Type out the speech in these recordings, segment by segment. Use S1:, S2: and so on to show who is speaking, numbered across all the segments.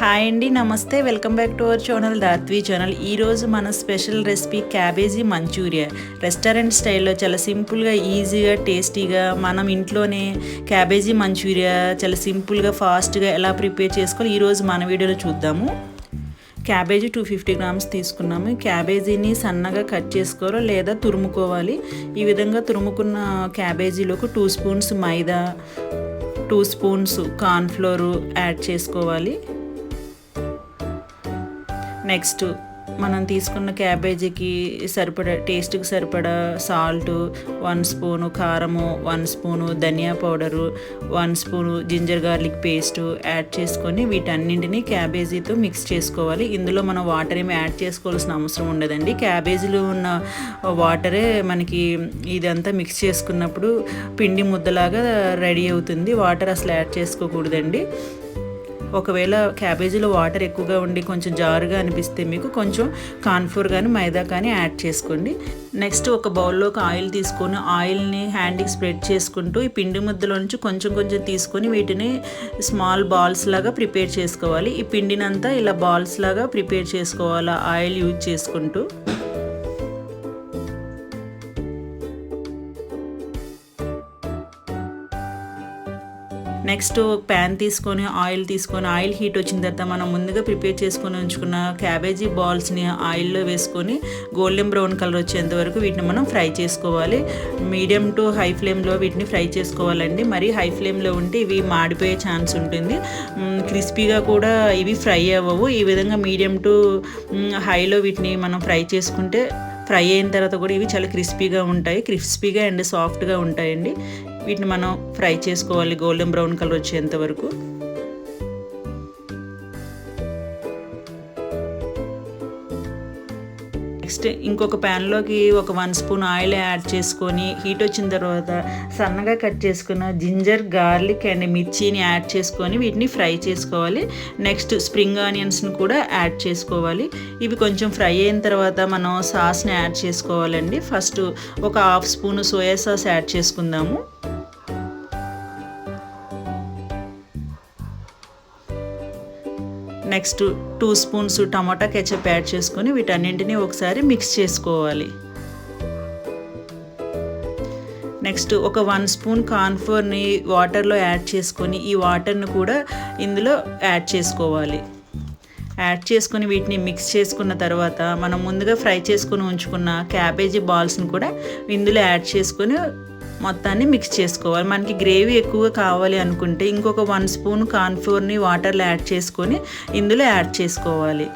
S1: Hi అండి, నమస్తే. Welcome back to our channel Dhatvi channel. ఈరోజు మన special recipe cabbage Manchuria. Restaurant స్టైల్లో చాలా సింపుల్గా, ఈజీగా, టేస్టీగా మనం ఇంట్లోనే క్యాబేజీ మంచూరియా చాలా సింపుల్గా, ఫాస్ట్గా ఎలా ప్రిపేర్ చేసుకోవాలి ఈరోజు మన వీడియోలో చూద్దాము. క్యాబేజీ 250 గ్రామ్స్ తీసుకున్నాము. క్యాబేజీని సన్నగా కట్ చేసుకోవాలి లేదా తురుముకోవాలి. ఈ విధంగా తురుముకున్న క్యాబేజీలోకి 2 స్పూన్స్ మైదా, 2 స్పూన్స్ కార్న్ఫ్లోరు యాడ్ చేసుకోవాలి. నెక్స్ట్ మనం తీసుకున్న క్యాబేజీకి సరిపడా, టేస్ట్కి సరిపడా సాల్ట్, 1 స్పూను కారము, 1 స్పూను ధనియా powder, 1 spoon ginger garlic paste add చేసుకొని వీటన్నింటినీ క్యాబేజీతో మిక్స్ చేసుకోవాలి. ఇందులో మనం వాటర్ ఏమి యాడ్ చేసుకోవాల్సిన అవసరం ఉండదండి. క్యాబేజీలో ఉన్న వాటరే మనకి ఇదంతా మిక్స్ చేసుకున్నప్పుడు పిండి ముద్దలాగా రెడీ అవుతుంది. వాటర్ అసలు యాడ్ చేసుకోకూడదండి. ఒకవేళ క్యాబేజీలో వాటర్ ఎక్కువగా ఉండి కొంచెం జారుగా అనిపిస్తే మీకు కొంచెం కార్న్ఫ్లోర్ కానీ మైదా కానీ యాడ్ చేసుకోండి. నెక్స్ట్ ఒక బౌల్లోకి ఆయిల్ తీసుకొని ఆయిల్ని హ్యాండ్కి స్ప్రెడ్ చేసుకుంటూ ఈ పిండి ముద్దలో నుంచి కొంచెం కొంచెం తీసుకొని వీటిని స్మాల్ బాల్స్ లాగా ప్రిపేర్ చేసుకోవాలి. ఈ పిండినంతా ఇలా బాల్స్ లాగా ప్రిపేర్ చేసుకోవాలి ఆయిల్ యూజ్ చేసుకుంటూ. నెక్స్ట్ ప్యాన్ తీసుకొని ఆయిల్ హీట్ వచ్చిన తర్వాత మనం ముందుగా ప్రిపేర్ చేసుకొని ఉంచుకున్న క్యాబేజీ బాల్స్ని ఆయిల్లో వేసుకొని గోల్డెన్ బ్రౌన్ కలర్ వచ్చేంత వరకు వీటిని మనం ఫ్రై చేసుకోవాలి. మీడియం టు హై ఫ్లేమ్లో వీటిని ఫ్రై చేసుకోవాలండి. మరి హై ఫ్లేమ్లో ఉంటే ఇవి మాడిపోయే ఛాన్స్ ఉంటుంది. క్రిస్పీగా కూడా ఇవి ఫ్రై అవ్వవు. ఈ విధంగా మీడియం టు హైలో వీటిని మనం ఫ్రై చేసుకుంటే ఫ్రై అయిన తర్వాత కూడా ఇవి చాలా క్రిస్పీగా అండ్ సాఫ్ట్గా ఉంటాయండి. వీటిని మనం ఫ్రై చేసుకోవాలి గోల్డెన్ బ్రౌన్ కలర్ వచ్చేంత వరకు. నెక్స్ట్ ఇంకొక ప్యాన్లోకి ఒక 1 స్పూన్ ఆయిల్ యాడ్ చేసుకొని హీట్ వచ్చిన తర్వాత సన్నగా కట్ చేసుకున్న జింజర్ గార్లిక్ అండ్ మిర్చిని యాడ్ చేసుకొని వీటిని ఫ్రై చేసుకోవాలి. నెక్స్ట్ స్ప్రింగ్ ఆనియన్స్ని కూడా యాడ్ చేసుకోవాలి. ఇవి కొంచెం ఫ్రై అయిన తర్వాత మనం సాస్ని యాడ్ చేసుకోవాలండి. ఫస్ట్ ఒక 1/2 స్పూన్ సోయా సాస్ యాడ్ చేసుకుందాము. నెక్స్ట్ 2 స్పూన్స్ టమాటా కెచప్ యాడ్ చేసుకొని వీటన్నింటినీ ఒకసారి మిక్స్ చేసుకోవాలి. నెక్స్ట్ ఒక 1 స్పూన్ కార్న్ఫ్లోర్ని వాటర్లో యాడ్ చేసుకొని ఈ వాటర్ని కూడా ఇందులో యాడ్ చేసుకోవాలి. యాడ్ చేసుకొని వీటిని మిక్స్ చేసుకున్న తర్వాత మనం ముందుగా ఫ్రై చేసుకొని ఉంచుకున్న క్యాబేజీ బాల్స్ని కూడా ఇందులో యాడ్ చేసుకొని మొత్తాన్ని మిక్స్ చేసుకోవాలి. మనకి గ్రేవీ ఎక్కువగా కావాలి అనుకుంటే ఇంకొక 1 స్పూన్ కార్న్ఫ్లోర్ని వాటర్లో యాడ్ చేసుకొని ఇందులో యాడ్ చేసుకోవాలి.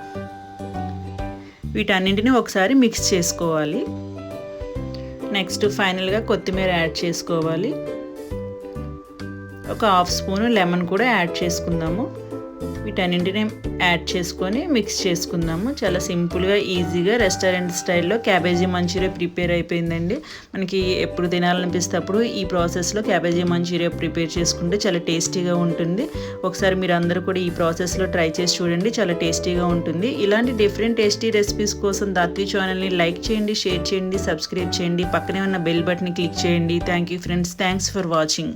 S1: వీటన్నింటినీ ఒకసారి మిక్స్ చేసుకోవాలి. నెక్స్ట్ ఫైనల్గా కొత్తిమీర యాడ్ చేసుకోవాలి. ఒక 1/2 స్పూన్ లెమన్ కూడా యాడ్ చేసుకుందాము. వీటన్నింటినీ యాడ్ చేసుకొని మిక్స్ చేసుకుందాము. చాలా సింపుల్గా, ఈజీగా రెస్టారెంట్ స్టైల్లో క్యాబేజీ మంచూరియా ప్రిపేర్ అయిపోయిందండి. మనకి ఎప్పుడు తినాలనిపిస్తే అప్పుడు ఈ ప్రాసెస్లో క్యాబేజీ మంచూరియా ప్రిపేర్ చేసుకుంటే చాలా టేస్టీగా ఉంటుంది. ఒకసారి మీరు అందరూ కూడా ఈ ప్రాసెస్లో ట్రై చేసి చూడండి, చాలా టేస్టీగా ఉంటుంది. ఇలాంటి డిఫరెంట్ టేస్టీ రెసిపీస్ కోసం దాత్వి ఛానల్ని లైక్ చేయండి, షేర్ చేయండి, సబ్స్క్రైబ్ చేయండి, పక్కనే ఉన్న బెల్ బటన్ని క్లిక్ చేయండి. Thank you friends, thanks for watching.